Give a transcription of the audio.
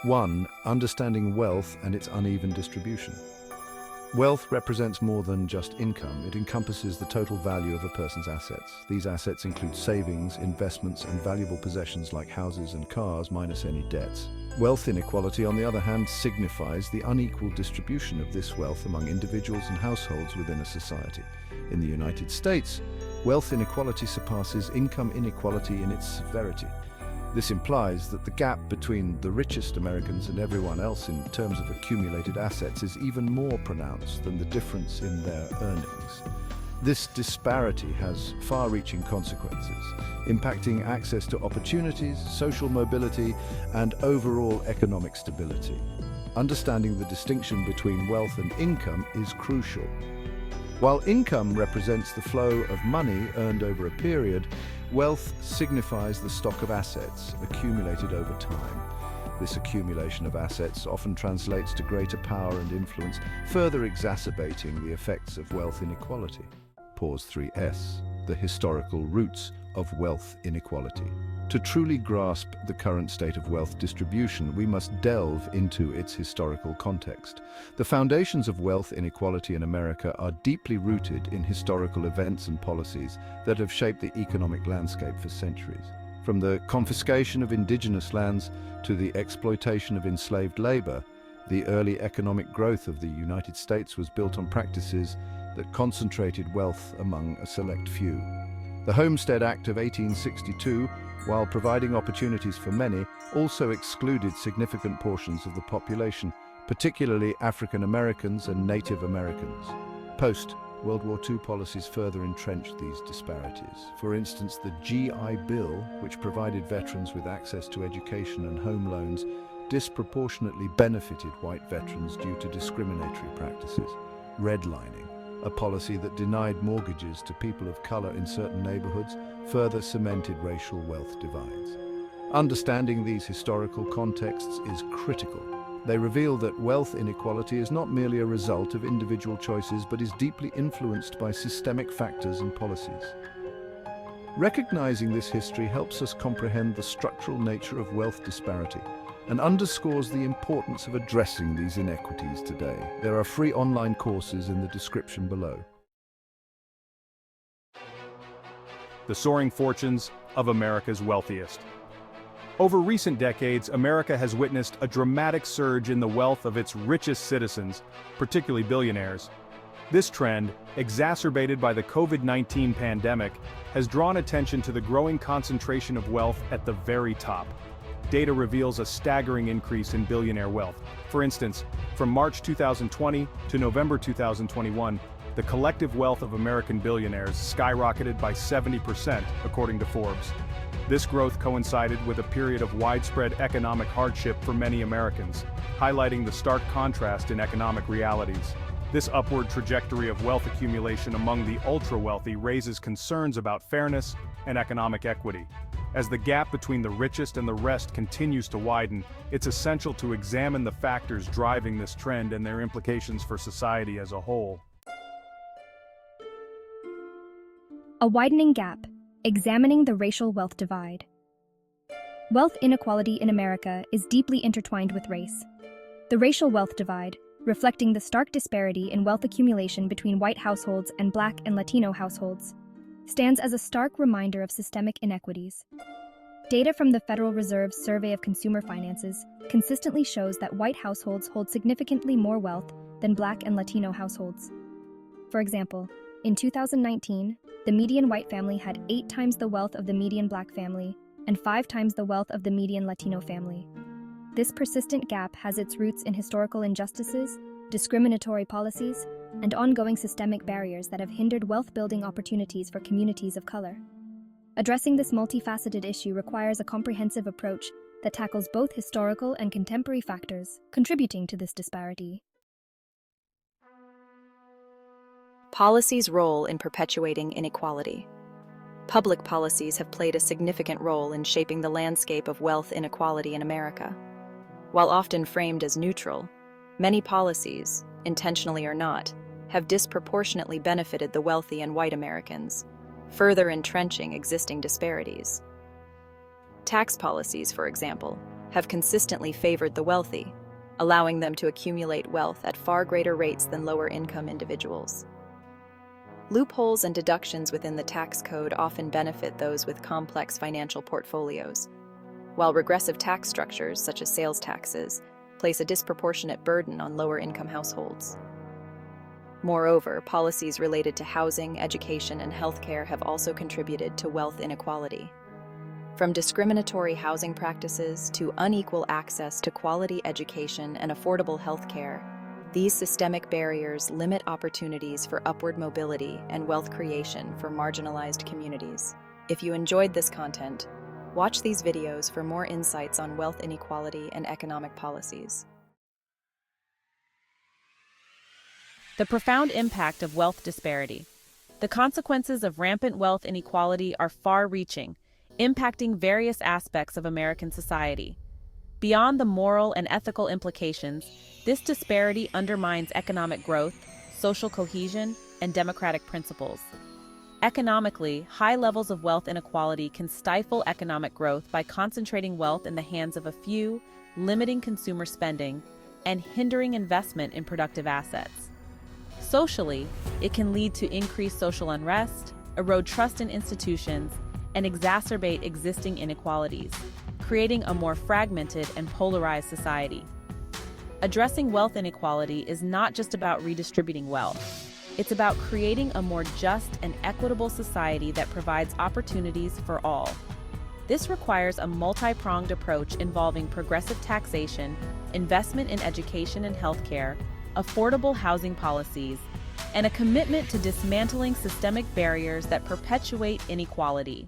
1. Understanding wealth and its uneven distribution. Wealth represents more than just income. It encompasses the total value of a person's assets. These assets include savings, investments, and valuable possessions like houses and cars, minus any debts. Wealth inequality, on the other hand, signifies the unequal distribution of this wealth among individuals and households within a society. In the United States, wealth inequality surpasses income inequality in its severity. This implies that the gap between the richest Americans and everyone else in terms of accumulated assets is even more pronounced than the difference in their earnings. This disparity has far-reaching consequences, impacting access to opportunities, social mobility, and overall economic stability. Understanding the distinction between wealth and income is crucial. While income represents the flow of money earned over a period, wealth signifies the stock of assets accumulated over time. This accumulation of assets often translates to greater power and influence, further exacerbating the effects of wealth inequality. Pause 3S. The historical roots of wealth inequality. To truly grasp the current state of wealth distribution, we must delve into its historical context. The foundations of wealth inequality in America are deeply rooted in historical events and policies that have shaped the economic landscape for centuries. From the confiscation of indigenous lands to the exploitation of enslaved labor, the early economic growth of the United States was built on practices that concentrated wealth among a select few. The Homestead Act of 1862, while providing opportunities for many, also excluded significant portions of the population, particularly African Americans and Native Americans. Post-World War II policies further entrenched these disparities. For instance, the GI Bill, which provided veterans with access to education and home loans, disproportionately benefited white veterans due to discriminatory practices. Redlining, a policy that denied mortgages to people of color in certain neighborhoods, further cemented racial wealth divides. Understanding these historical contexts is critical. They reveal that wealth inequality is not merely a result of individual choices, but is deeply influenced by systemic factors and policies. Recognizing this history helps us comprehend the structural nature of wealth disparity and underscores the importance of addressing these inequities today. There are free online courses in the description below. The soaring fortunes of America's wealthiest. Over recent decades, America has witnessed a dramatic surge in the wealth of its richest citizens, particularly billionaires. This trend, exacerbated by the COVID-19 pandemic, has drawn attention to the growing concentration of wealth at the very top. Data reveals a staggering increase in billionaire wealth. For instance, from March 2020 to November 2021, the collective wealth of American billionaires skyrocketed by 70%, according to Forbes. This growth coincided with a period of widespread economic hardship for many Americans, highlighting the stark contrast in economic realities. This upward trajectory of wealth accumulation among the ultra-wealthy raises concerns about fairness and economic equity. As the gap between the richest and the rest continues to widen, it's essential to examine the factors driving this trend and their implications for society as a whole. A widening gap, examining the racial wealth divide. Wealth inequality in America is deeply intertwined with race. The racial wealth divide, reflecting the stark disparity in wealth accumulation between white households and Black and Latino households, stands as a stark reminder of systemic inequities. Data from the Federal Reserve's Survey of Consumer Finances consistently shows that white households hold significantly more wealth than Black and Latino households. For example, in 2019, the median white family had 8 times the wealth of the median Black family and 5 times the wealth of the median Latino family. This persistent gap has its roots in historical injustices, discriminatory policies, and ongoing systemic barriers that have hindered wealth-building opportunities for communities of color. Addressing this multifaceted issue requires a comprehensive approach that tackles both historical and contemporary factors contributing to this disparity. Policy's role in perpetuating inequality. Public policies have played a significant role in shaping the landscape of wealth inequality in America. While often framed as neutral, many policies, intentionally or not, have disproportionately benefited the wealthy and white Americans, further entrenching existing disparities. Tax policies, for example, have consistently favored the wealthy, allowing them to accumulate wealth at far greater rates than lower-income individuals. Loopholes and deductions within the tax code often benefit those with complex financial portfolios, while regressive tax structures, such as sales taxes, place a disproportionate burden on lower-income households. Moreover, policies related to housing, education, and healthcare have also contributed to wealth inequality. From discriminatory housing practices to unequal access to quality education and affordable healthcare, these systemic barriers limit opportunities for upward mobility and wealth creation for marginalized communities. If you enjoyed this content, watch these videos for more insights on wealth inequality and economic policies. The profound impact of wealth disparity. The consequences of rampant wealth inequality are far-reaching, impacting various aspects of American society. Beyond the moral and ethical implications, this disparity undermines economic growth, social cohesion, and democratic principles. Economically, high levels of wealth inequality can stifle economic growth by concentrating wealth in the hands of a few, limiting consumer spending, and hindering investment in productive assets. Socially, it can lead to increased social unrest, erode trust in institutions, and exacerbate existing inequalities, creating a more fragmented and polarized society. Addressing wealth inequality is not just about redistributing wealth. It's about creating a more just and equitable society that provides opportunities for all. This requires a multi-pronged approach involving progressive taxation, investment in education and healthcare, affordable housing policies, and a commitment to dismantling systemic barriers that perpetuate inequality.